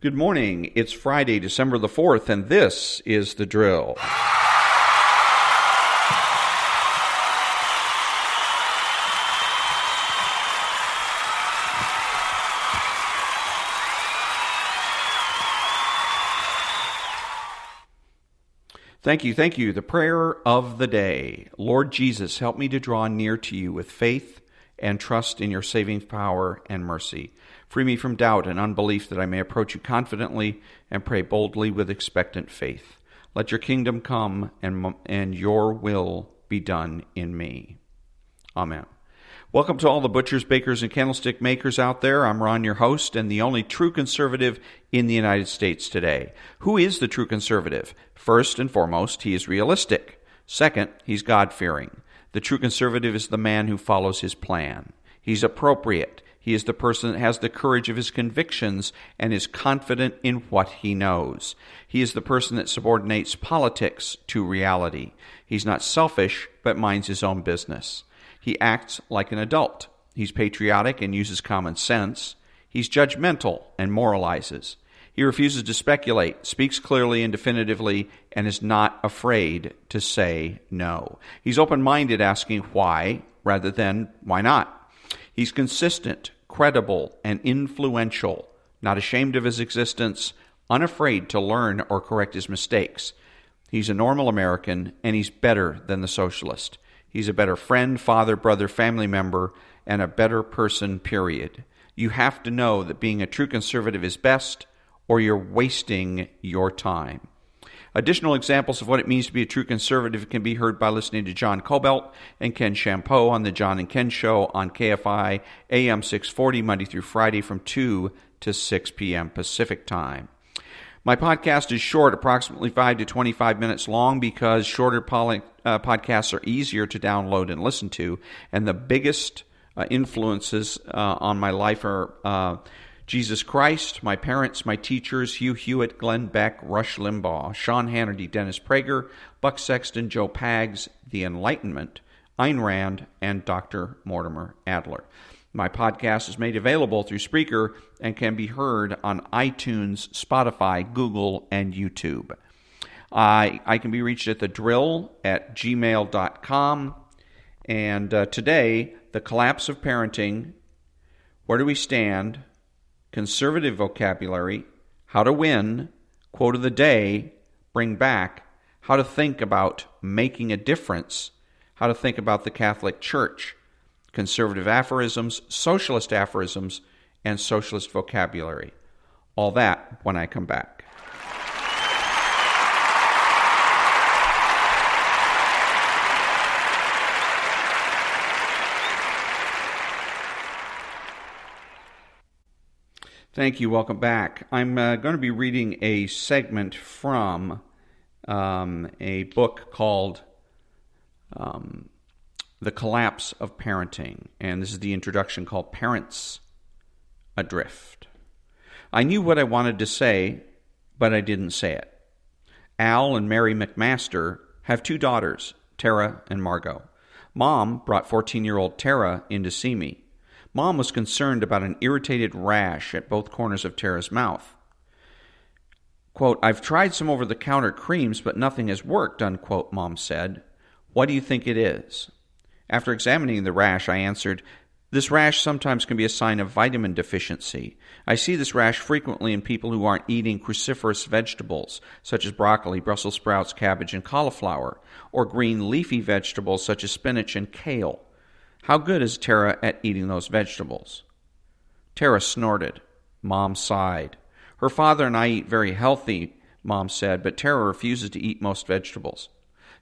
Good morning. It's Friday, December the 4th, and this is The Drill. Thank you. The prayer of the day. Lord Jesus, help me to draw near to you with faith and trust in your saving power and mercy. Free me from doubt and unbelief that I may approach you confidently and pray boldly with expectant faith. Let your kingdom come and your will be done in me. Amen. Welcome to all the butchers, bakers, and candlestick makers out there. I'm Ron, your host, and the only true conservative in the United States today. Who is the true conservative? First and foremost, he is realistic. Second, he's God-fearing. The true conservative is the man who follows his plan. He's appropriate. He is the person that has the courage of his convictions and is confident in what he knows. He is the person that subordinates politics to reality. He's not selfish, but minds his own business. He acts like an adult. He's patriotic and uses common sense. He's judgmental and moralizes. He refuses to speculate, speaks clearly and definitively, and is not afraid to say no. He's open-minded, asking why rather than why not. He's consistent, credible, and influential, not ashamed of his existence, unafraid to learn or correct his mistakes. He's a normal American, and he's better than the socialist. He's a better friend, father, brother, family member, and a better person, period. You have to know that being a true conservative is best, or you're wasting your time. Additional examples of what it means to be a true conservative can be heard by listening to John Cobelt and Ken Champeau on the John and Ken Show on KFI AM 640 Monday through Friday from 2 to 6 p.m. Pacific Time. My podcast is short, approximately 5 to 25 minutes long, because shorter podcasts are easier to download and listen to, and the biggest influences on my life are Jesus Christ, my parents, my teachers, Hugh Hewitt, Glenn Beck, Rush Limbaugh, Sean Hannity, Dennis Prager, Buck Sexton, Joe Pags, The Enlightenment, Ayn Rand, and Dr. Mortimer Adler. My podcast is made available through Spreaker and can be heard on iTunes, Spotify, Google, and YouTube. I can be reached at thedrill@gmail.com. And today, the collapse of parenting, where do we stand, conservative vocabulary, how to win, quote of the day, bring back, how to think about making a difference, how to think about the Catholic Church, conservative aphorisms, socialist aphorisms, and socialist vocabulary. All that when I come back. Thank you. Welcome back. I'm going to be reading a segment from a book called The Collapse of Parenting. And this is the introduction, called Parents Adrift. I knew what I wanted to say, but I didn't say it. Al and Mary McMaster have two daughters, Tara and Margot. Mom brought 14-year-old Tara in to see me. Mom was concerned about an irritated rash at both corners of Tara's mouth. Quote, "I've tried some over-the-counter creams, but nothing has worked," unquote, Mom said. "What do you think it is?" After examining the rash, I answered, "This rash sometimes can be a sign of vitamin deficiency. I see this rash frequently in people who aren't eating cruciferous vegetables, such as broccoli, Brussels sprouts, cabbage, and cauliflower, or green leafy vegetables such as spinach and kale. How good is Tara at eating those vegetables?" Tara snorted. Mom sighed. "Her father and I eat very healthy," Mom said, "but Tara refuses to eat most vegetables.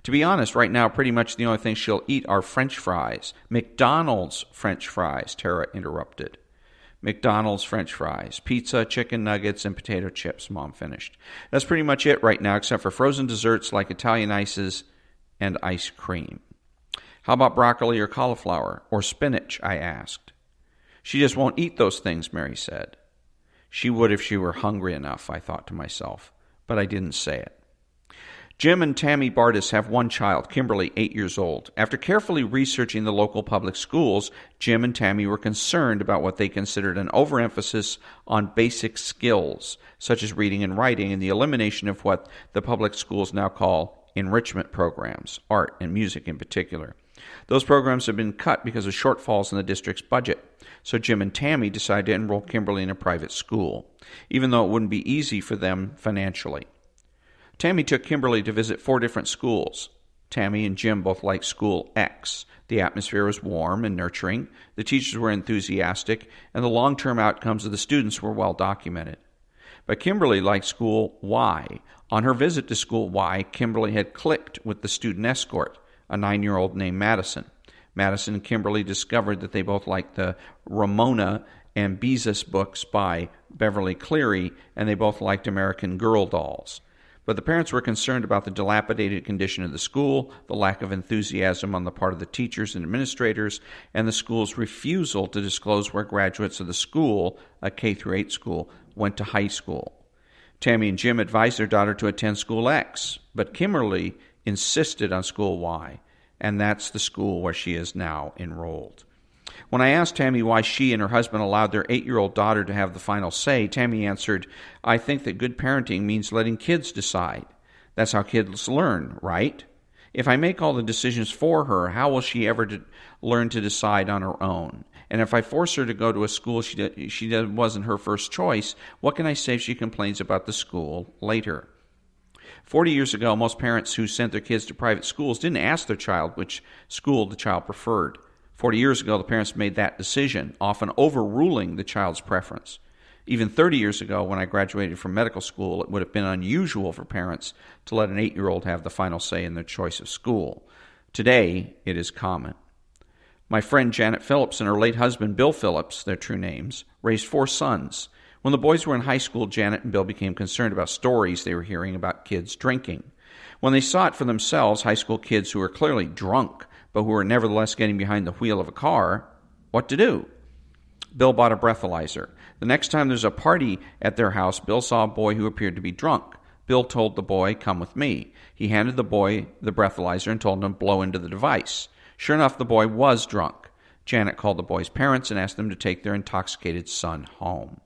To be honest, right now, pretty much the only thing she'll eat are French fries. McDonald's French fries," Tara interrupted. "McDonald's French fries, pizza, chicken nuggets, and potato chips," Mom finished. "That's pretty much it right now, except for frozen desserts like Italian ices and ice cream." "How about broccoli or cauliflower or spinach?" I asked. "She just won't eat those things," Mary said. She would if she were hungry enough, I thought to myself, but I didn't say it. Jim and Tammy Bardis have one child, Kimberly, 8 years old. After carefully researching the local public schools, Jim and Tammy were concerned about what they considered an overemphasis on basic skills, such as reading and writing, and the elimination of what the public schools now call enrichment programs, art and music in particular. Those programs have been cut because of shortfalls in the district's budget, so Jim and Tammy decided to enroll Kimberly in a private school, even though it wouldn't be easy for them financially. Tammy took Kimberly to visit 4 different schools. Tammy and Jim both liked School X. The atmosphere was warm and nurturing, the teachers were enthusiastic, and the long-term outcomes of the students were well documented. But Kimberly liked School Y. On her visit to School Y, Kimberly had clicked with the student escort, a 9-year-old named Madison. Madison and Kimberly discovered that they both liked the Ramona and Beezus books by Beverly Cleary, and they both liked American Girl dolls. But the parents were concerned about the dilapidated condition of the school, the lack of enthusiasm on the part of the teachers and administrators, and the school's refusal to disclose where graduates of the school, a K-8 school, went to high school. Tammy and Jim advised their daughter to attend School X, but Kimberly insisted on School Y, and that's the school where she is now enrolled. When I asked Tammy why she and her husband allowed their 8-year-old daughter to have the final say, Tammy answered, "I think that good parenting means letting kids decide. That's how kids learn, right? If I make all the decisions for her, how will she ever learn to decide on her own? And if I force her to go to a school she wasn't her first choice, what can I say if she complains about the school later?" 40 years ago, most parents who sent their kids to private schools didn't ask their child which school the child preferred. 40 years ago, the parents made that decision, often overruling the child's preference. Even 30 years ago, when I graduated from medical school, it would have been unusual for parents to let an 8-year-old have the final say in their choice of school. Today, it is common. My friend Janet Phillips and her late husband Bill Phillips, their true names, raised 4 sons. When the boys were in high school, Janet and Bill became concerned about stories they were hearing about kids drinking. When they saw it for themselves, high school kids who were clearly drunk, but who were nevertheless getting behind the wheel of a car, what to do? Bill bought a breathalyzer. The next time there's a party at their house, Bill saw a boy who appeared to be drunk. Bill told the boy, "Come with me." He handed the boy the breathalyzer and told him to blow into the device. Sure enough, the boy was drunk. Janet called the boy's parents and asked them to take their intoxicated son home.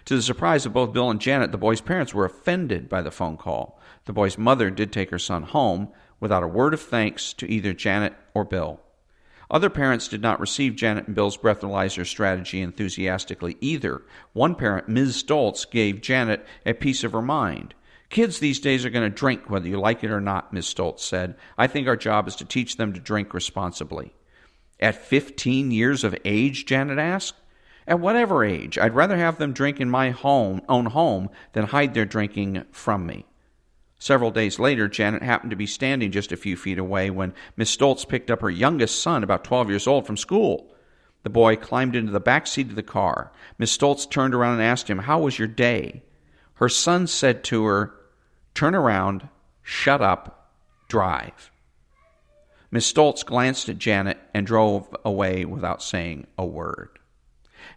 To the surprise of both Bill and Janet, the boy's parents were offended by the phone call. The boy's mother did take her son home without a word of thanks to either Janet or Bill. Other parents did not receive Janet and Bill's breathalyzer strategy enthusiastically either. One parent, Ms. Stoltz, gave Janet a piece of her mind. "Kids these days are going to drink whether you like it or not," Ms. Stoltz said. "I think our job is to teach them to drink responsibly." "At 15 years of age?" Janet asked. "At whatever age. I'd rather have them drink in my own home than hide their drinking from me." Several days later, Janet happened to be standing just a few feet away when Miss Stoltz picked up her youngest son, about 12 years old, from school. The boy climbed into the back seat of the car. Miss Stoltz turned around and asked him, "How was your day?" Her son said to her, "Turn around, shut up, drive." Miss Stoltz glanced at Janet and drove away without saying a word.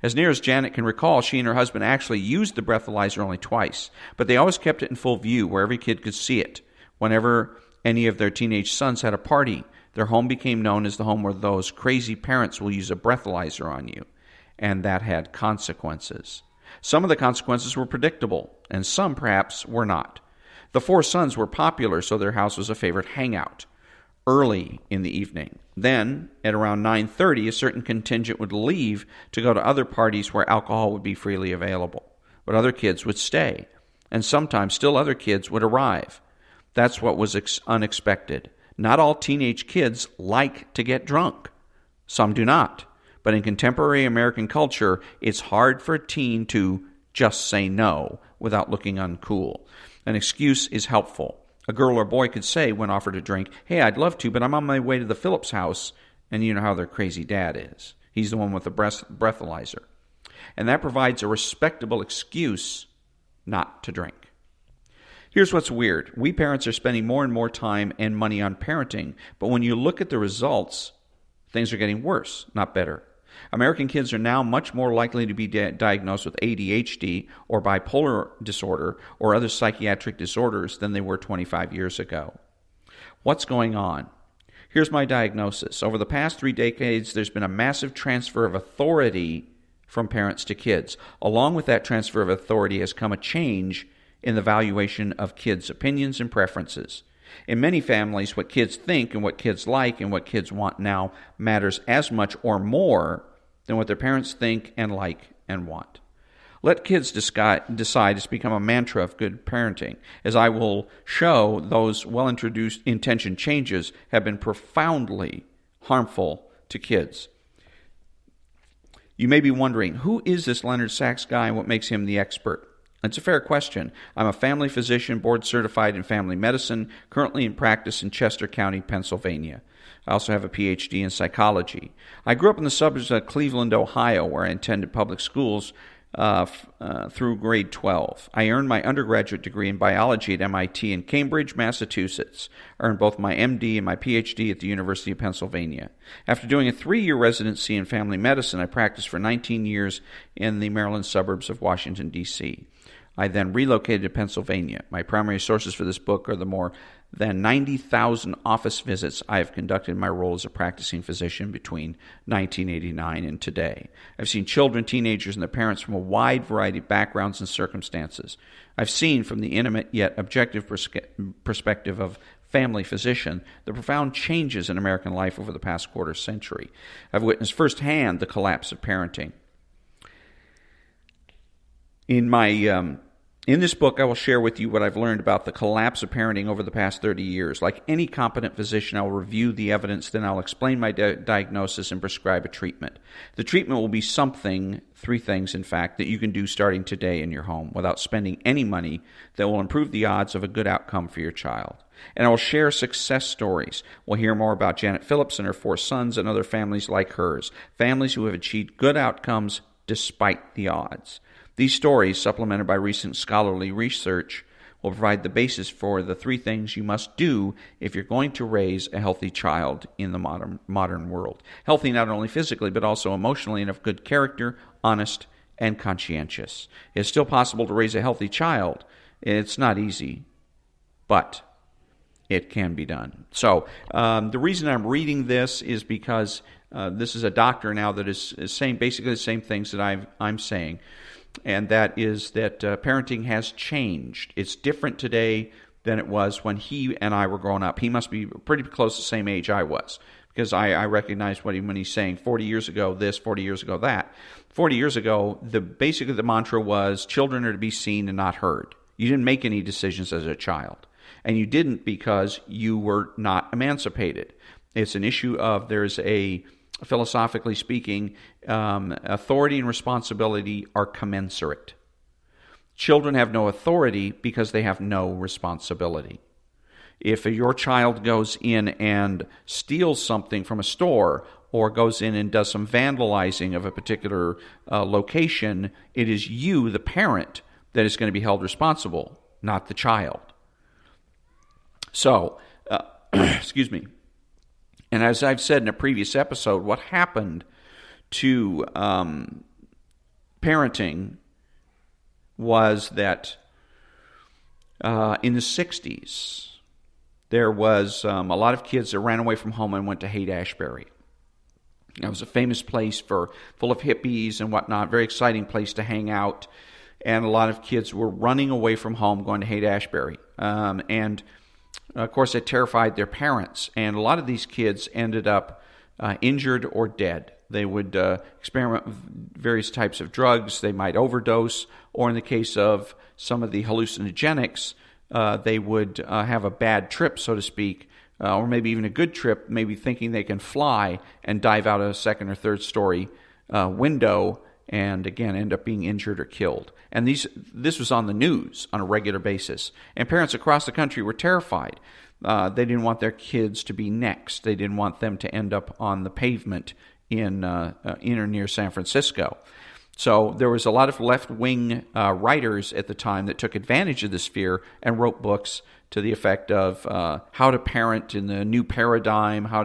As near as Janet can recall, she and her husband actually used the breathalyzer only twice, but they always kept it in full view where every kid could see it. Whenever any of their teenage sons had a party, their home became known as the home where those crazy parents will use a breathalyzer on you, and that had consequences. Some of the consequences were predictable, and some perhaps were not. The 4 sons were popular, so their house was a favorite hangout early in the evening. Then, at around 9:30, a certain contingent would leave to go to other parties where alcohol would be freely available. But other kids would stay, and sometimes still other kids would arrive. That's what was unexpected. Not all teenage kids like to get drunk. Some do not. But in contemporary American culture, it's hard for a teen to just say no without looking uncool. An excuse is helpful. A girl or boy could say, when offered a drink, "Hey, I'd love to, but I'm on my way to the Phillips house," and you know how their crazy dad is. He's the one with the breathalyzer. And that provides a respectable excuse not to drink. Here's what's weird. We parents are spending more and more time and money on parenting, but when you look at the results, things are getting worse, not better. American kids are now much more likely to be diagnosed with ADHD or bipolar disorder or other psychiatric disorders than they were 25 years ago. What's going on? Here's my diagnosis. Over the past 3 decades, there's been a massive transfer of authority from parents to kids. Along with that transfer of authority has come a change in the valuation of kids' opinions and preferences. In many families, what kids think and what kids like and what kids want now matters as much or more than what their parents think and like and want. Let kids decide has become a mantra of good parenting. As I will show, those well-intentioned changes have been profoundly harmful to kids. You may be wondering, who is this Leonard Sachs guy and what makes him the expert? It's a fair question. I'm a family physician, board certified in family medicine, currently in practice in Chester County, Pennsylvania. I also have a PhD in psychology. I grew up in the suburbs of Cleveland, Ohio, where I attended public schools through grade 12. I earned my undergraduate degree in biology at MIT in Cambridge, Massachusetts. I earned both my MD and my PhD at the University of Pennsylvania. After doing a 3-year residency in family medicine, I practiced for 19 years in the Maryland suburbs of Washington, D.C. I then relocated to Pennsylvania. My primary sources for this book are the more than 90,000 office visits I have conducted in my role as a practicing physician between 1989 and today. I've seen children, teenagers, and their parents from a wide variety of backgrounds and circumstances. I've seen from the intimate yet objective perspective of family physician the profound changes in American life over the past quarter century. I've witnessed firsthand the collapse of parenting. In this book, I will share with you what I've learned about the collapse of parenting over the past 30 years. Like any competent physician, I will review the evidence, then I'll explain my diagnosis and prescribe a treatment. The treatment will be 3 things, in fact, that you can do starting today in your home without spending any money that will improve the odds of a good outcome for your child. And I will share success stories. We'll hear more about Janet Phillips and her 4 sons and other families like hers, families who have achieved good outcomes despite the odds. These stories, supplemented by recent scholarly research, will provide the basis for the 3 things you must do if you're going to raise a healthy child in the modern world. Healthy not only physically, but also emotionally and of good character, honest, and conscientious. It's still possible to raise a healthy child. It's not easy, but it can be done. So the reason I'm reading this is because this is a doctor now that is saying basically the same things that I'm saying. And that is that parenting has changed. It's different today than it was when he and I were growing up. He must be pretty close to the same age I was, because I recognize when he's saying 40 years ago this, 40 years ago that. 40 years ago, basically the mantra was children are to be seen and not heard. You didn't make any decisions as a child. And you didn't because you were not emancipated. It's an issue of philosophically speaking, authority and responsibility are commensurate. Children have no authority because they have no responsibility. If your child goes in and steals something from a store or goes in and does some vandalizing of a particular location, it is you, the parent, that is going to be held responsible, not the child. So, excuse me. And as I've said in a previous episode, what happened to parenting was that in the 60s, there was a lot of kids that ran away from home and went to Haight-Ashbury. It was a famous place full of hippies and whatnot, very exciting place to hang out. And a lot of kids were running away from home going to Haight-Ashbury. And of course, it terrified their parents, and a lot of these kids ended up injured or dead. They would experiment with various types of drugs. They might overdose, or in the case of some of the hallucinogenics, they would have a bad trip, so to speak, or maybe even a good trip, maybe thinking they can fly and dive out a 2nd or 3rd story window and again end up being injured or killed. And this was on the news on a regular basis. And parents across the country were terrified. They didn't want their kids to be next. They didn't want them to end up on the pavement in or near San Francisco. So there was a lot of left-wing writers at the time that took advantage of this fear and wrote books to the effect of how to parent in the new paradigm, how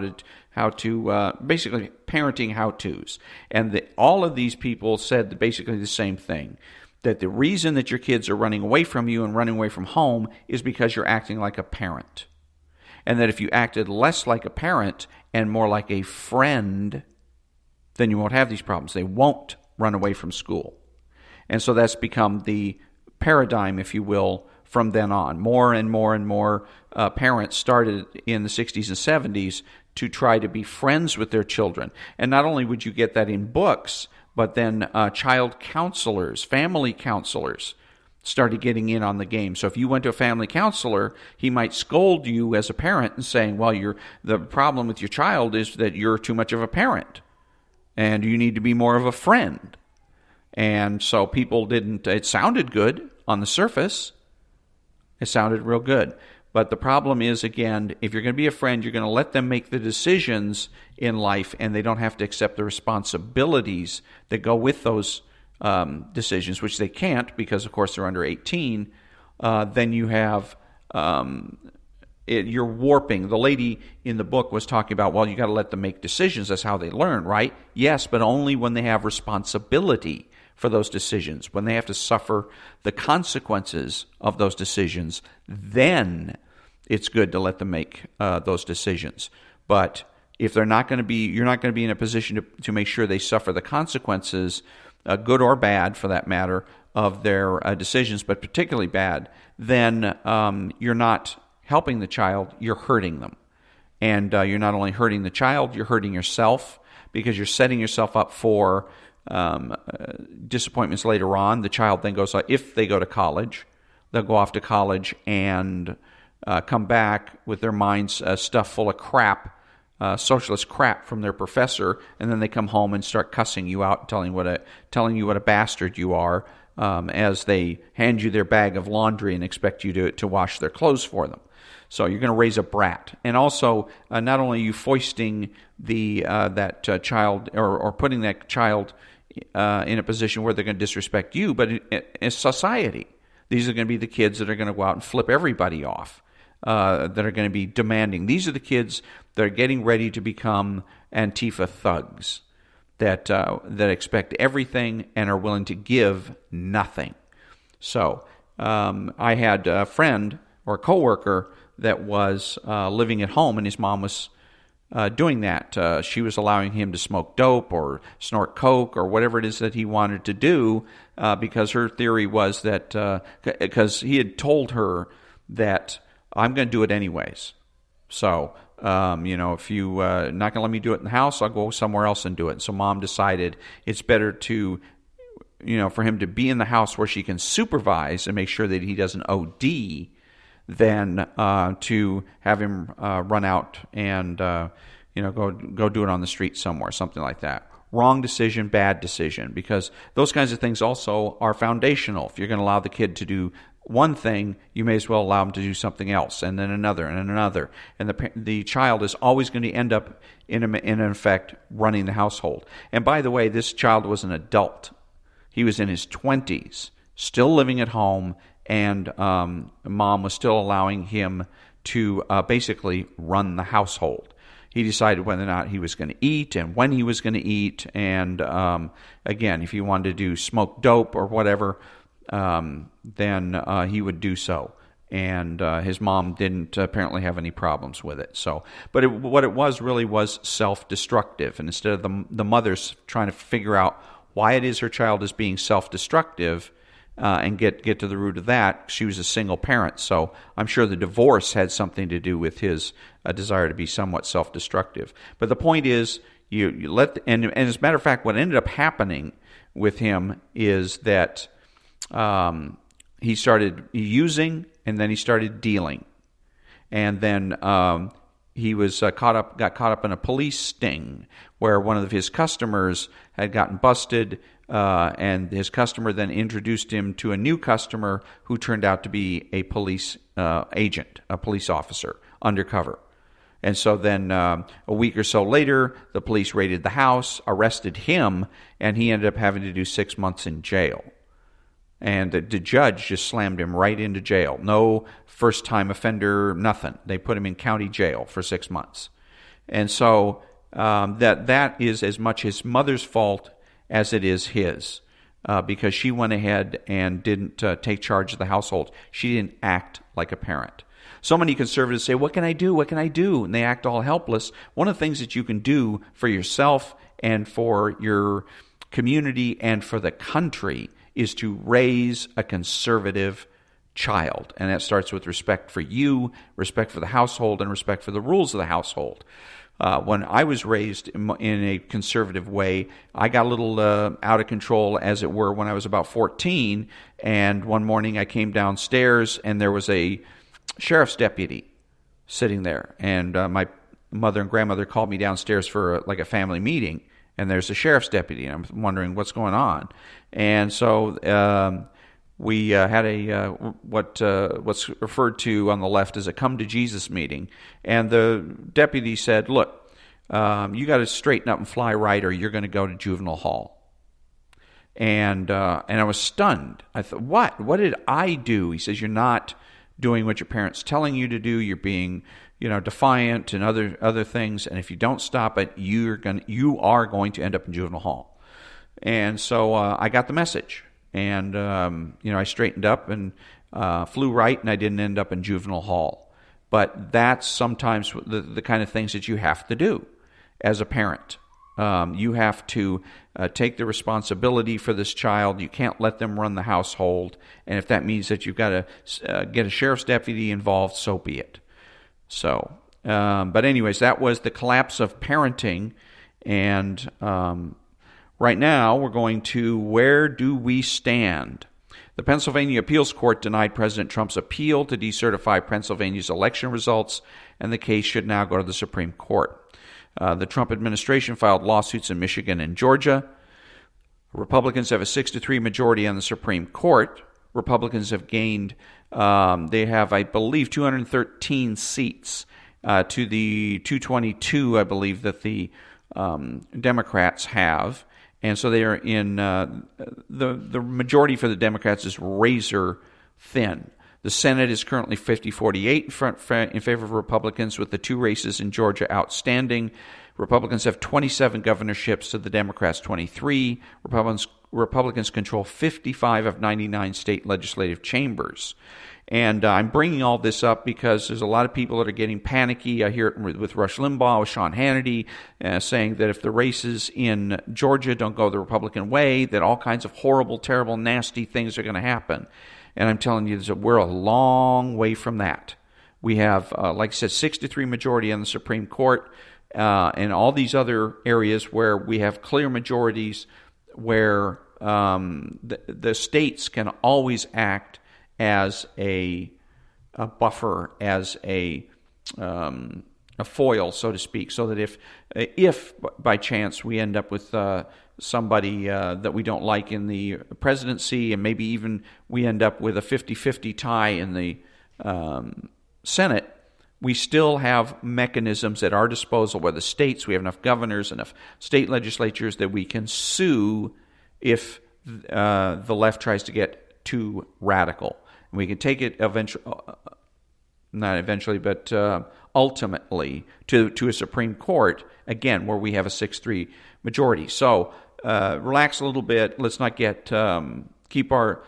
to basically parenting how-tos. And all of these people said basically the same thing, that the reason that your kids are running away from you and running away from home is because you're acting like a parent. and that if you acted less like a parent and more like a friend, then you won't have these problems. They won't run away from school. And so that's become the paradigm, if you will, from then on. More and more and more parents started in the 60s and 70s to try to be friends with their children. And not only would you get that in books, but then child counselors, family counselors started getting in on the game. So if you went to a family counselor, he might scold you as a parent and saying, well, the problem with your child is that you're too much of a parent and you need to be more of a friend. And so people it sounded good on the surface. It sounded real good. But the problem is, again, if you're going to be a friend, you're going to let them make the decisions in life, and they don't have to accept the responsibilities that go with those decisions, which they can't because, of course, they're under 18. Then you have you're warping. The lady in the book was talking about, well, you got to let them make decisions. That's how they learn, right? Yes, but only when they have responsibility for those decisions. When they have to suffer the consequences of those decisions, then it's good to let them make those decisions. But if they're not going to be, you're not going to be in a position to make sure they suffer the consequences, good or bad for that matter, of their decisions, but particularly bad, then you're not helping the child, you're hurting them. And you're not only hurting the child, you're hurting yourself because you're setting yourself up for disappointments later on. The child then goes, if they go to college, they'll go off to college and come back with their minds stuffed full of crap, socialist crap from their professor, and then they come home and start cussing you out, telling you what a bastard you are, as they hand you their bag of laundry and expect you to wash their clothes for them. So you're going to raise a brat. And also, not only are you foisting that child or putting that child in a position where they're going to disrespect you, but in society. These are going to be the kids that are going to go out and flip everybody off, that are going to be demanding. These are the kids that are getting ready to become Antifa thugs, that expect everything and are willing to give nothing. So I had a friend or a coworker that was living at home, and his mom was doing that. She was allowing him to smoke dope or snort coke or whatever it is that he wanted to do, because her theory was that because he had told her that I'm going to do it anyways. So if you not going to let me do it in the house, I'll go somewhere else and do it. And so mom decided it's better to for him to be in the house where she can supervise and make sure that he doesn't OD than to have him run out and go do it on the street somewhere, something like that. Wrong decision, bad decision, because those kinds of things also are foundational. If you're going to allow the kid to do one thing, you may as well allow him to do something else, and then another, and another. And the child is always going to end up, in effect, running the household. And by the way, this child was an adult. He was in his 20s, still living at home, and mom was still allowing him to basically run the household. He decided whether or not he was going to eat and when he was going to eat. And again, if he wanted to do smoke dope or whatever, then he would do so. And his mom didn't apparently have any problems with it. So, but what it was really was self-destructive. And instead of the mother's trying to figure out why it is her child is being self-destructive, and get to the root of that, she was a single parent. So I'm sure the divorce had something to do with his desire to be somewhat self-destructive. But the point is, you let, and as a matter of fact, what ended up happening with him is that he started using, and then he started dealing, and then he was got caught up in a police sting where one of his customers had gotten busted. And his customer then introduced him to a new customer who turned out to be a police agent, a police officer, undercover. And so then a week or so later, the police raided the house, arrested him, and he ended up having to do 6 months in jail. And the judge just slammed him right into jail. No first-time offender, nothing. They put him in county jail for 6 months. And so that is as much his mother's fault as it is his, because she went ahead and didn't take charge of the household. She didn't act like a parent. So many conservatives say, what can I do? What can I do? And they act all helpless. One of the things that you can do for yourself and for your community and for the country is to raise a conservative child. And that starts with respect for you, respect for the household, and respect for the rules of the household. When I was raised in a conservative way, I got a little out of control, as it were, when I was about 14. And one morning I came downstairs and there was a sheriff's deputy sitting there. And my mother and grandmother called me downstairs for a family meeting. And there's a sheriff's deputy, and I'm wondering what's going on. And so we had what's referred to on the left as a come to Jesus meeting. And the deputy said, look, you got to straighten up and fly right, or you're going to go to juvenile hall. And I was stunned. I thought, what did I do? He says, you're not doing what your parents telling you to do. You're being defiant and other things, and if you don't stop it, you are going to end up in juvenile hall. And so I got the message, and I straightened up and flew right, and I didn't end up in juvenile hall. But that's sometimes the kind of things that you have to do as a parent. You have to take the responsibility for this child. You can't let them run the household, and if that means that you've got to get a sheriff's deputy involved, so be it. So, but anyways, that was the collapse of parenting, and right now we're going to where do we stand? The Pennsylvania Appeals Court denied President Trump's appeal to decertify Pennsylvania's election results, and the case should now go to the Supreme Court. The Trump administration filed lawsuits in Michigan and Georgia. Republicans have a 6-3 majority on the Supreme Court. Republicans have gained, they have, I believe, 213 seats to the 222, I believe, that the Democrats have. And so they are in, the majority for the Democrats is razor thin. The Senate is currently 50-48 in favor of Republicans, with the two races in Georgia outstanding. Republicans have 27 governorships to the Democrats' 23. Republicans control 55 of 99 state legislative chambers. And I'm bringing all this up because there's a lot of people that are getting panicky. I hear it with Rush Limbaugh, with Sean Hannity, saying that if the races in Georgia don't go the Republican way, that all kinds of horrible, terrible, nasty things are going to happen. And I'm telling you, we're a long way from that. We have, like I said, 6-3 majority on the Supreme Court, and all these other areas where we have clear majorities, where the states can always act as a buffer, as a foil, so to speak, so that if by chance we end up with somebody that we don't like in the presidency, and maybe even we end up with a 50-50 tie in the Senate, we still have mechanisms at our disposal where the states, we have enough governors, enough state legislatures that we can sue if the left tries to get too radical. And we can take it ultimately to a Supreme Court, again, where we have a 6-3 majority. So relax a little bit. Let's not keep our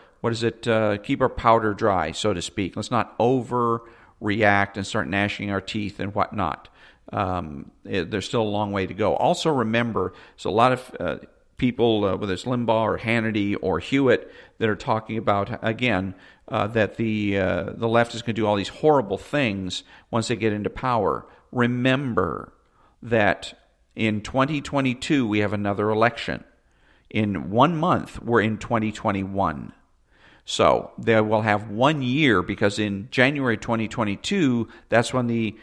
powder dry, so to speak. Let's not overreact and start gnashing our teeth and whatnot. There's still a long way to go. Also remember, there's a lot of people, whether it's Limbaugh or Hannity or Hewitt, that are talking about, again, that the left is going to do all these horrible things once they get into power. Remember that in 2022, we have another election. In 1 month, we're in 2021. So they will have 1 year, because in January 2022, that's when the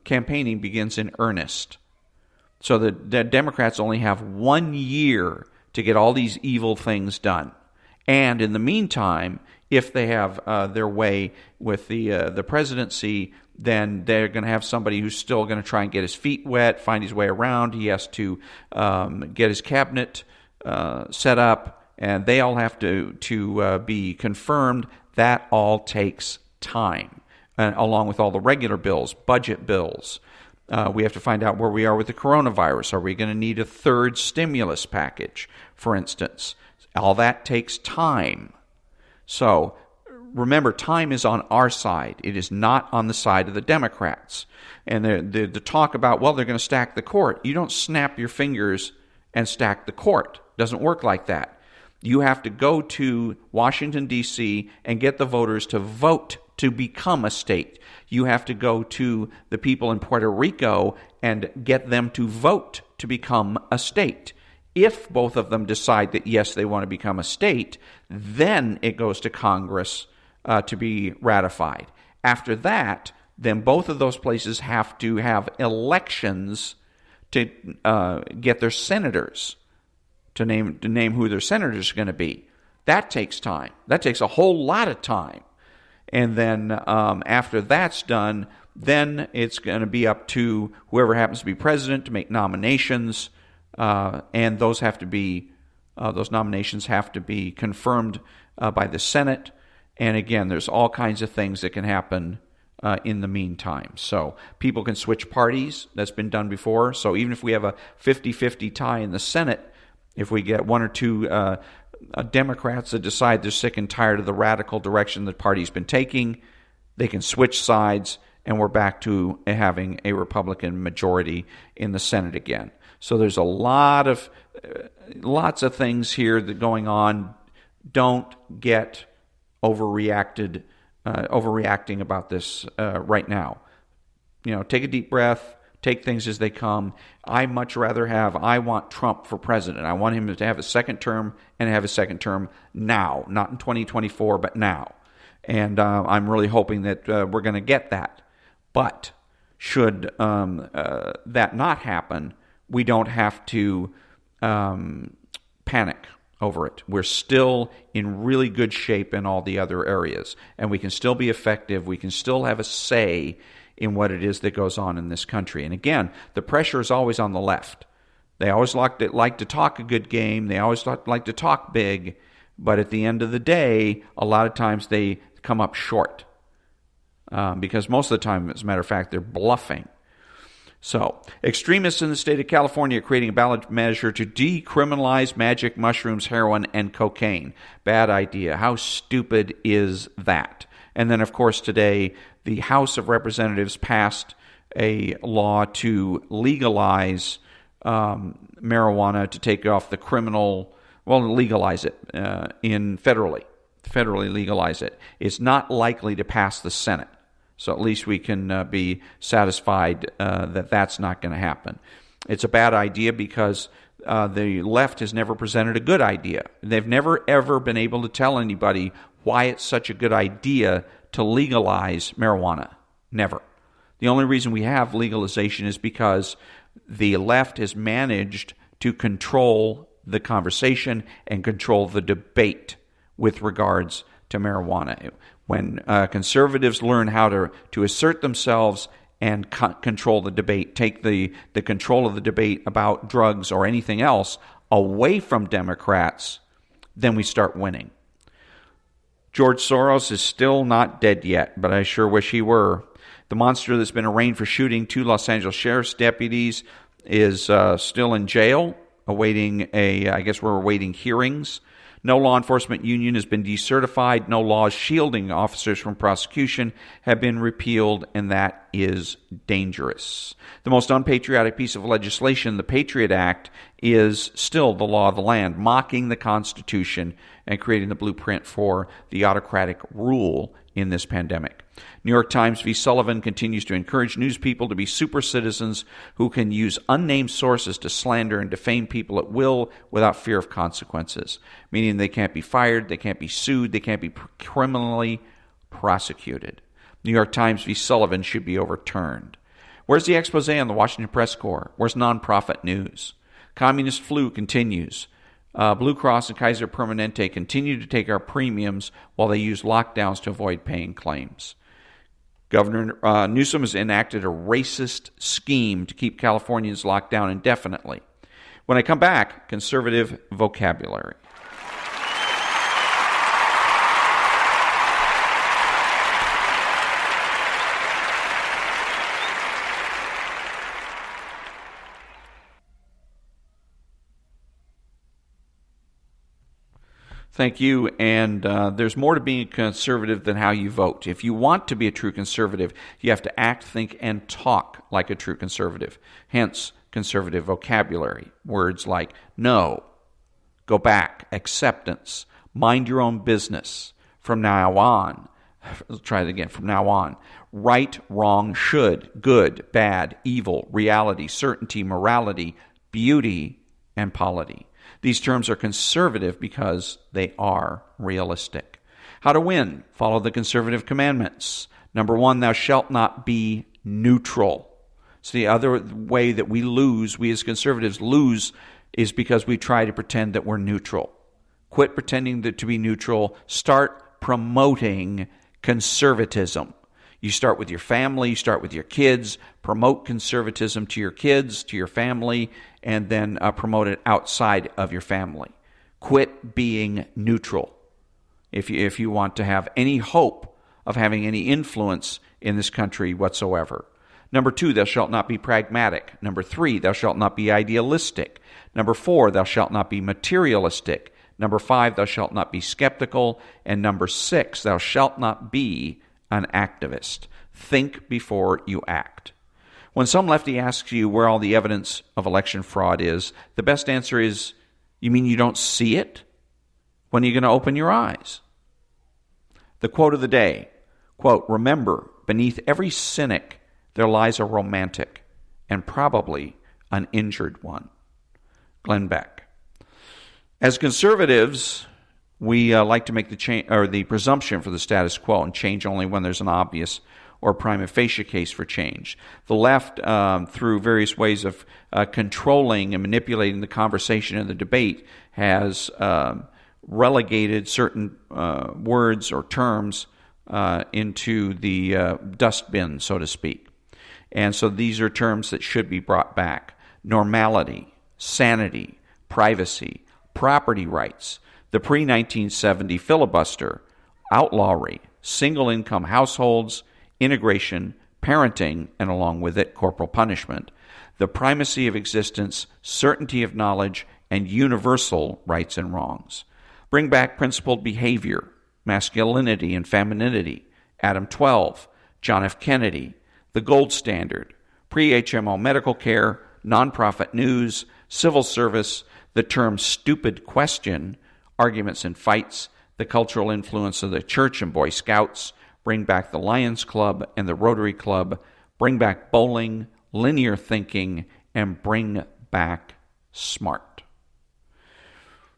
campaigning begins in earnest. So the Democrats only have 1 year to get all these evil things done. And in the meantime, if they have their way with the presidency, then they're going to have somebody who's still going to try and get his feet wet, find his way around. He has to get his cabinet set up, and they all have to be confirmed. That all takes time, along with all the regular bills, budget bills. We have to find out where we are with the coronavirus. Are we going to need a third stimulus package, for instance? All that takes time. So remember, time is on our side. It is not on the side of the Democrats. And the talk about, well, they're going to stack the court. You don't snap your fingers and stack the court. It doesn't work like that. You have to go to Washington, D.C. and get the voters to vote to become a state. You have to go to the people in Puerto Rico and get them to vote to become a state. If both of them decide that, yes, they want to become a state, then it goes to Congress to be ratified. After that, then both of those places have to have elections to get their senators, to name who their senators are going to be. That takes time. That takes a whole lot of time. And then after that's done, then it's going to be up to whoever happens to be president to make nominations, and those nominations have to be confirmed by the Senate. And again, there's all kinds of things that can happen in the meantime. So people can switch parties. That's been done before. So even if we have a 50-50 tie in the Senate, if we get one or two Democrats that decide they're sick and tired of the radical direction the party's been taking, they can switch sides, and we're back to having a Republican majority in the Senate again. So there's lots of things here that going on. Don't get overreacting about this right now. Take a deep breath. Take things as they come. I want Trump for president. I want him to have a second term and have a second term now, not in 2024, but now. And I'm really hoping that we're going to get that. But should that not happen, we don't have to panic over it. We're still in really good shape in all the other areas, and we can still be effective. We can still have a say in what it is that goes on in this country. And again, the pressure is always on the left. They always like to talk a good game. They always like to talk big. But at the end of the day, a lot of times they come up short. Because most of the time, as a matter of fact, they're bluffing. So, extremists in the state of California are creating a ballot measure to decriminalize magic mushrooms, heroin, and cocaine. Bad idea. How stupid is that? And then, of course, today, the House of Representatives passed a law to legalize marijuana, to take off the legalize it federally legalize it. It's not likely to pass the Senate. So at least we can be satisfied that that's not going to happen. It's a bad idea because the left has never presented a good idea. They've never, ever been able to tell anybody why it's such a good idea to legalize marijuana. Never. The only reason we have legalization is because the left has managed to control the conversation and control the debate with regards to marijuana. When conservatives learn how to assert themselves and control the debate, take the control of the debate about drugs or anything else away from Democrats, then we start winning. George Soros is still not dead yet, but I sure wish he were. The monster that's been arraigned for shooting two Los Angeles sheriff's deputies is still in jail, awaiting we're awaiting hearings. No law enforcement union has been decertified. No laws shielding officers from prosecution have been repealed, and that is dangerous. The most unpatriotic piece of legislation, the Patriot Act, is still the law of the land, mocking the Constitution and creating the blueprint for the autocratic rule in this pandemic. New York Times v. Sullivan continues to encourage news people to be super citizens who can use unnamed sources to slander and defame people at will without fear of consequences, meaning they can't be fired, they can't be sued, they can't be criminally prosecuted. New York Times v. Sullivan should be overturned. Where's the expose on the Washington Press Corps? Where's nonprofit news? Communist flu continues. Blue Cross and Kaiser Permanente continue to take our premiums while they use lockdowns to avoid paying claims. Governor Newsom has enacted a racist scheme to keep Californians locked down indefinitely. When I come back, conservative vocabulary. Thank you. And there's more to being a conservative than how you vote. If you want to be a true conservative, you have to act, think, and talk like a true conservative. Hence, conservative vocabulary. Words like no, go back, acceptance, mind your own business, from now on. Let's try it again. From now on. Right, wrong, should, good, bad, evil, reality, certainty, morality, beauty, and polity. These terms are conservative because they are realistic. How to win? Follow the conservative commandments. Number 1, thou shalt not be neutral. So the other way that we as conservatives lose, is because we try to pretend that we're neutral. Quit pretending to be neutral. Start promoting conservatism. You start with your family, you start with your kids, promote conservatism to your kids, to your family, and then promote it outside of your family. Quit being neutral if you want to have any hope of having any influence in this country whatsoever. Number 2, thou shalt not be pragmatic. Number 3, thou shalt not be idealistic. Number 4, thou shalt not be materialistic. Number 5, thou shalt not be skeptical. And number 6, thou shalt not be an activist. Think before you act. When some lefty asks you where all the evidence of election fraud is, the best answer is, you mean you don't see it? When are you going to open your eyes? The quote of the day, quote, remember, beneath every cynic there lies a romantic, and probably an injured one. Glenn Beck. As conservatives, we like to make the presumption for the status quo and change only when there's an obvious or prima facie case for change. The left, through various ways of controlling and manipulating the conversation and the debate, has relegated certain words or terms into the dustbin, so to speak. And so these are terms that should be brought back. Normality, sanity, privacy, property rights, the pre-1970 filibuster, outlawry, single-income households, integration, parenting, and along with it, corporal punishment, the primacy of existence, certainty of knowledge, and universal rights and wrongs. Bring back principled behavior, masculinity and femininity, Adam 12, John F. Kennedy, the gold standard, pre-HMO medical care, nonprofit news, civil service, the term stupid question, arguments and fights, the cultural influence of the church and Boy Scouts, bring back the Lions Club and the Rotary Club, bring back bowling, linear thinking, and bring back smart.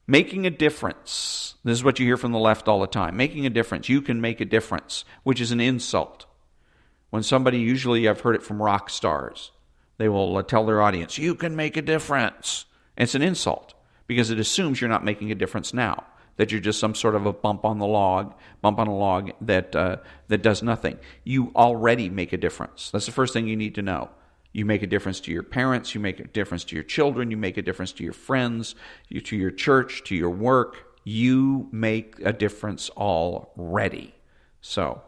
Making a difference. This is what you hear from the left all the time. Making a difference. You can make a difference, which is an insult. When somebody, usually I've heard it from rock stars, they will tell their audience, you can make a difference. And it's an insult because it assumes you're not making a difference now, that you're just some sort of a bump on a log that does nothing. You already make a difference. That's the first thing you need to know. You make a difference to your parents, you make a difference to your children, you make a difference to your friends, to your church, to your work. You make a difference already. So,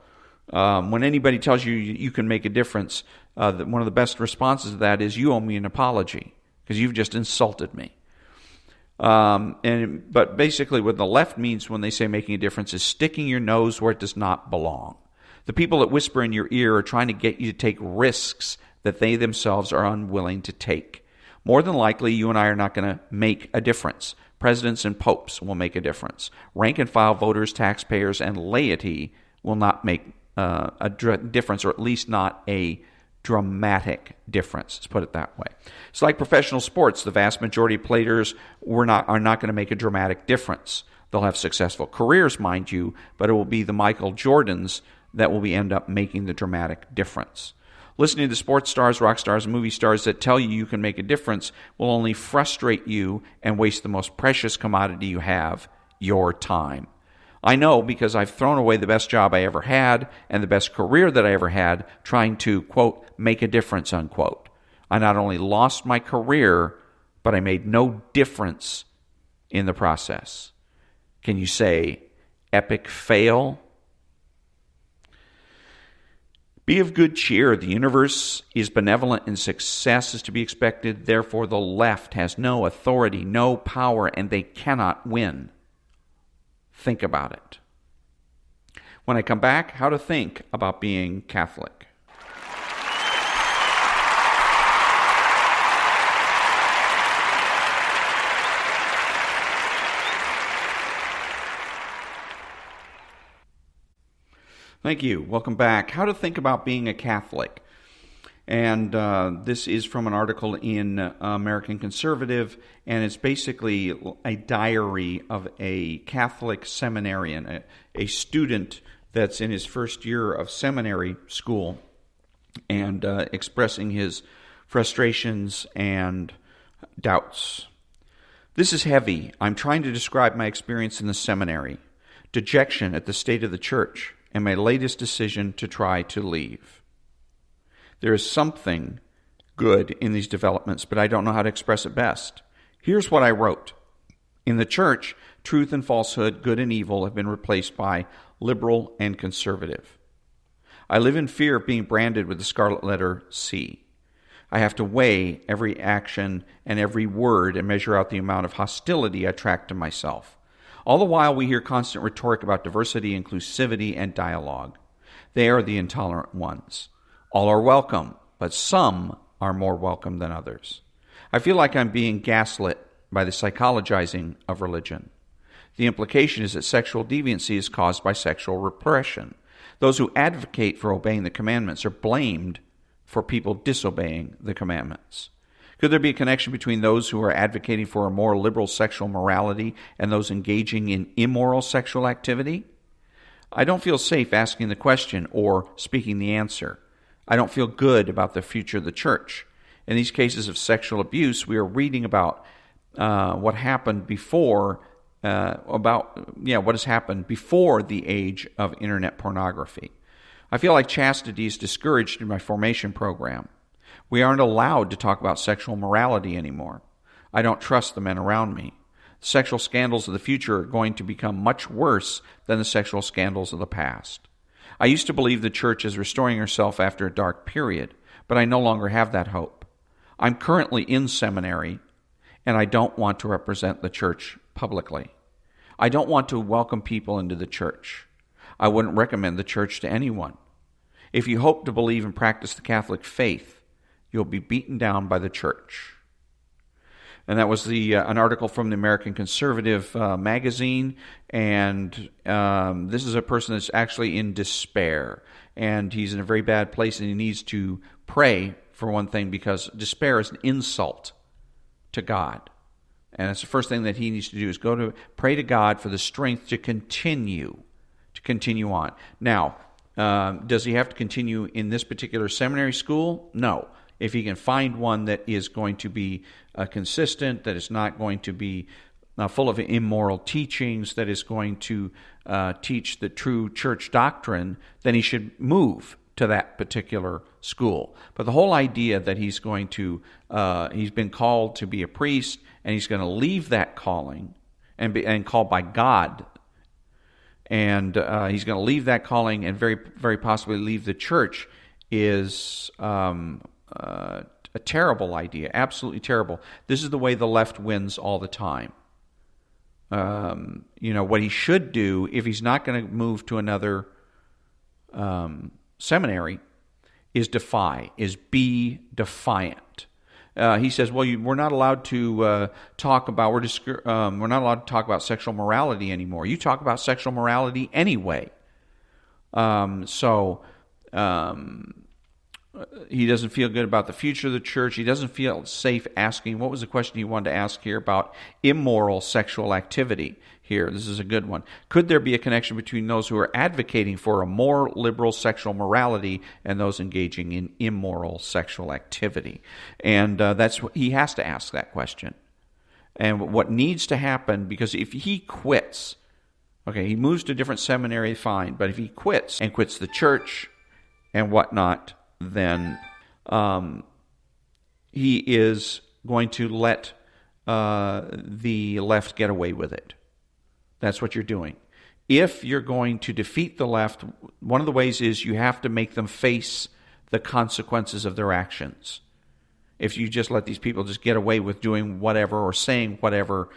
when anybody tells you you can make a difference, one of the best responses to that is, you owe me an apology because you've just insulted me. But basically what the left means when they say making a difference is sticking your nose where it does not belong. The people that whisper in your ear are trying to get you to take risks that they themselves are unwilling to take. More than likely, you and I are not going to make a difference. Presidents and popes will make a difference. Rank and file voters, taxpayers, and laity will not make a difference, or at least not a dramatic difference. Let's put it that way. It's like professional sports. The vast majority of players are not going to make a dramatic difference. They'll have successful careers, mind you, but it will be the Michael Jordans that will end up making the dramatic difference. Listening to sports stars, rock stars, and movie stars that tell you can make a difference will only frustrate you and waste the most precious commodity you have, your time. I know because I've thrown away the best job I ever had and the best career that I ever had trying to, quote, make a difference, unquote. I not only lost my career, but I made no difference in the process. Can you say epic fail? Be of good cheer. The universe is benevolent and success is to be expected. Therefore, the left has no authority, no power, and they cannot win. think about it. When I come back, how to think about being Catholic. Thank you. Welcome back. How to think about being a Catholic. And this is from an article in American Conservative, and it's basically a diary of a Catholic seminarian, a student that's in his first year of seminary school, and expressing his frustrations and doubts. This is heavy. I'm trying to describe my experience in the seminary, dejection at the state of the church, and my latest decision to try to leave. There is something good in these developments, but I don't know how to express it best. Here's what I wrote. In the church, truth and falsehood, good and evil have been replaced by liberal and conservative. I live in fear of being branded with the scarlet letter C. I have to weigh every action and every word and measure out the amount of hostility I attract to myself. All the while, we hear constant rhetoric about diversity, inclusivity, and dialogue. They are the intolerant ones. All are welcome, but some are more welcome than others. I feel like I'm being gaslit by the psychologizing of religion. The implication is that sexual deviancy is caused by sexual repression. Those who advocate for obeying the commandments are blamed for people disobeying the commandments. Could there be a connection between those who are advocating for a more liberal sexual morality and those engaging in immoral sexual activity? I don't feel safe asking the question or speaking the answer. I don't feel good about the future of the church. In these cases of sexual abuse, we are reading about what happened before, what has happened before the age of internet pornography. I feel like chastity is discouraged in my formation program. We aren't allowed to talk about sexual morality anymore. I don't trust the men around me. The sexual scandals of the future are going to become much worse than the sexual scandals of the past. I used to believe the church is restoring herself after a dark period, but I no longer have that hope. I'm currently in seminary, and I don't want to represent the church publicly. I don't want to welcome people into the church. I wouldn't recommend the church to anyone. If you hope to believe and practice the Catholic faith, you'll be beaten down by the church. And that was an article from the American Conservative magazine, and this is a person that's actually in despair, and he's in a very bad place, and he needs to pray, for one thing, because despair is an insult to God. And it's the first thing that he needs to do is pray to God for the strength to continue on. Now, does he have to continue in this particular seminary school? No. If he can find one that is going to be consistent, that is not going to be full of immoral teachings, that is going to teach the true church doctrine, then he should move to that particular school. But the whole idea that he's been called to be a priest, and he's going to leave that calling and called by God, and he's going to leave that calling and very, very possibly leave the church is a terrible idea, absolutely terrible. This is the way the left wins all the time. What he should do, if he's not going to move to another seminary, is be defiant. He says, "Well, we're not allowed to talk about we're not allowed to talk about sexual morality anymore. You talk about sexual morality anyway." He doesn't feel good about the future of the church. He doesn't feel safe asking. What was the question he wanted to ask here about immoral sexual activity here? This is a good one. Could there be a connection between those who are advocating for a more liberal sexual morality and those engaging in immoral sexual activity? And that's what he has to ask that question. And what needs to happen, because if he quits, he moves to a different seminary, fine. But if he quits and quits the church and whatnot, then he is going to let the left get away with it. That's what you're doing. If you're going to defeat the left, one of the ways is you have to make them face the consequences of their actions. If you just let these people just get away with doing whatever or saying whatever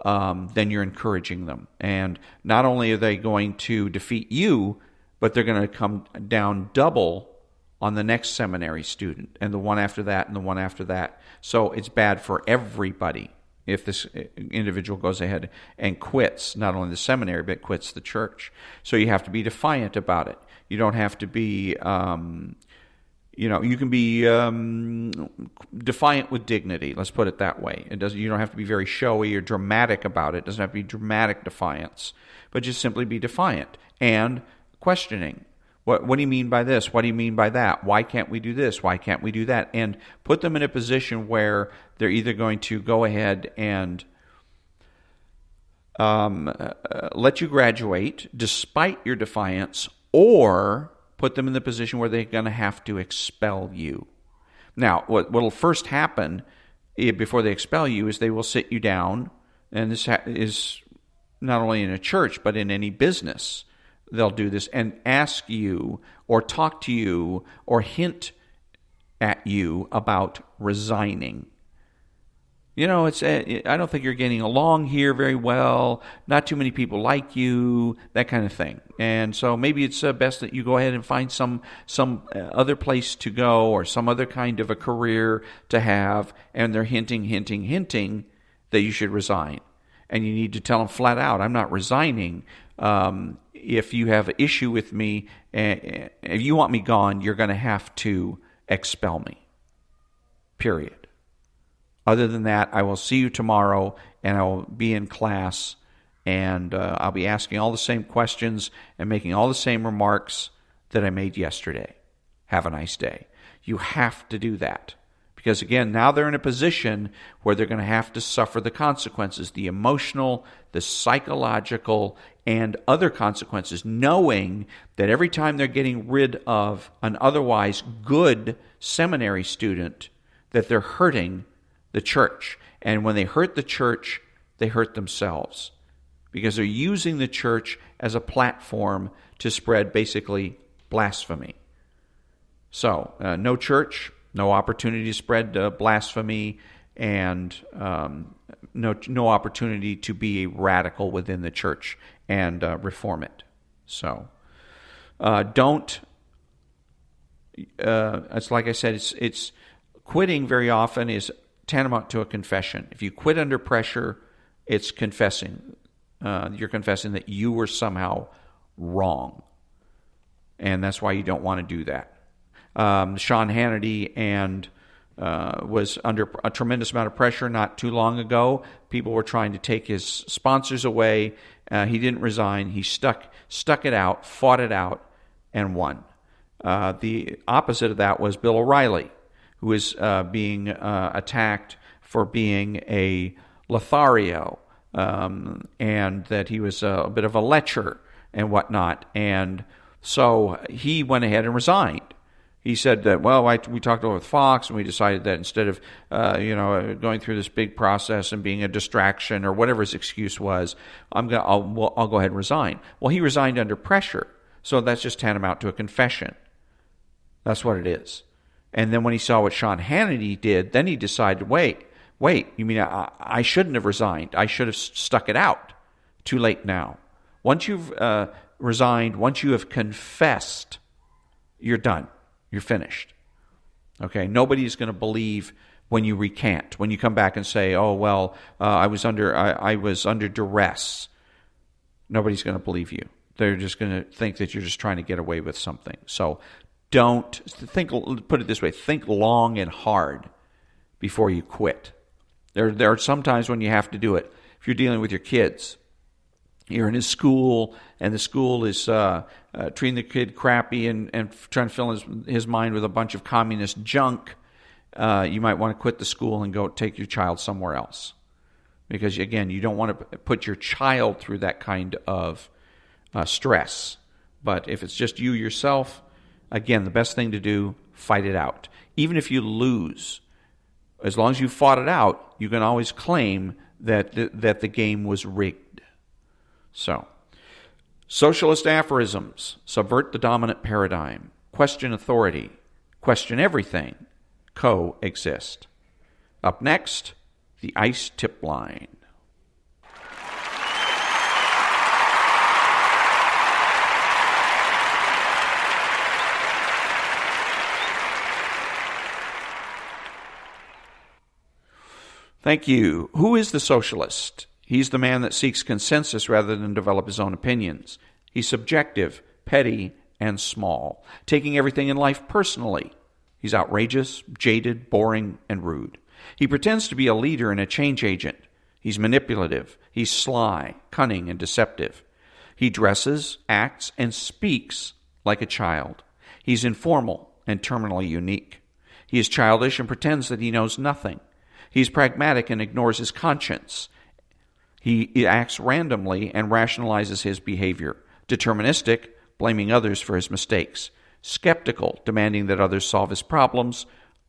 then you're encouraging them. And not only are they going to defeat you, but they're going to come down double on the next seminary student, and the one after that, and the one after that. So it's bad for everybody if this individual goes ahead and quits not only the seminary, but quits the church. So you have to be defiant about it. You don't have to be, you can be defiant with dignity. Let's put it that way. You don't have to be very showy or dramatic about it. It doesn't have to be dramatic defiance, but just simply be defiant and questioning. What do you mean by this? What do you mean by that? Why can't we do this? Why can't we do that? And put them in a position where they're either going to go ahead and let you graduate despite your defiance, or put them in the position where they're going to have to expel you. Now, what will first happen before they expel you is they will sit you down, and this is not only in a church, but in any business. They'll do this and ask you or talk to you or hint at you about resigning. I don't think you're getting along here very well. Not too many people like you, that kind of thing. And so maybe it's best that you go ahead and find some other place to go or some other kind of a career to have. And they're hinting that you should resign. And you need to tell them flat out, I'm not resigning. If you have an issue with me, if you want me gone, you're going to have to expel me. Period. Other than that, I will see you tomorrow, and I will be in class, and I'll be asking all the same questions and making all the same remarks that I made yesterday. Have a nice day. You have to do that. Because again, now they're in a position where they're going to have to suffer the consequences, the emotional, the psychological, and other consequences, knowing that every time they're getting rid of an otherwise good seminary student, that they're hurting the church. And when they hurt the church, they hurt themselves. Because they're using the church as a platform to spread basically blasphemy. So, no church, no opportunity to spread blasphemy, and no opportunity to be a radical within the church and reform it. So don't. It's like I said. It's quitting very often is tantamount to a confession. If you quit under pressure, it's confessing. You're confessing that you were somehow wrong, and that's why you don't want to do that. Sean Hannity was under a tremendous amount of pressure not too long ago. People were trying to take his sponsors away. He didn't resign. He stuck it out, fought it out, and won. The opposite of that was Bill O'Reilly, who is being attacked for being a Lothario, and that he was a bit of a lecher and whatnot. And so he went ahead and resigned. He said that, we talked over with Fox, and we decided that instead of, going through this big process and being a distraction or whatever his excuse was, I'll go ahead and resign. Well, he resigned under pressure, so that's just tantamount to a confession. That's what it is. And then when he saw what Sean Hannity did, then he decided, wait, you mean I shouldn't have resigned? I should have stuck it out. Too late now. Once you've resigned, once you have confessed, you're done. You're finished. Okay? Nobody's going to believe when you recant, when you come back and say, I was under duress. Nobody's going to believe you. They're just going to think that you're just trying to get away with something. So put it this way, think long and hard before you quit. There are some times when you have to do it. If you're dealing with your kids, you're in his school, and the school is treating the kid crappy and trying to fill his mind with a bunch of communist junk, you might want to quit the school and go take your child somewhere else. Because, again, you don't want to put your child through that kind of stress. But if it's just you yourself, again, the best thing to do, fight it out. Even if you lose, as long as you fought it out, you can always claim that the game was rigged. So, socialist aphorisms: subvert the dominant paradigm, question authority, question everything, coexist. Up next, the ice tip line. Thank you. Who is the socialist? He's the man that seeks consensus rather than develop his own opinions. He's subjective, petty, and small, taking everything in life personally. He's outrageous, jaded, boring, and rude. He pretends to be a leader and a change agent. He's manipulative. He's sly, cunning, and deceptive. He dresses, acts, and speaks like a child. He's informal and terminally unique. He is childish and pretends that he knows nothing. He's pragmatic and ignores his conscience. He acts randomly and rationalizes his behavior. Deterministic, blaming others for his mistakes. Skeptical, demanding that others solve his problems.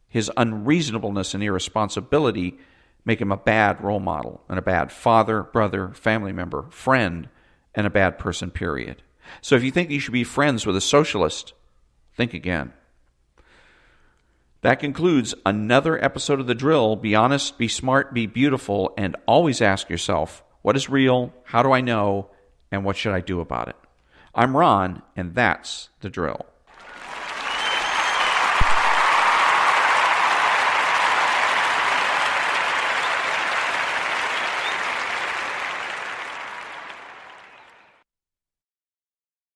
His unreasonableness and irresponsibility make him a bad role model and a bad father, brother, family member, friend, and a bad person, period. So if you think you should be friends with a socialist, think again. That concludes another episode of The Drill. Be honest, be smart, be beautiful, and always ask yourself, what is real, how do I know, and what should I do about it? I'm Ron, and that's The Drill.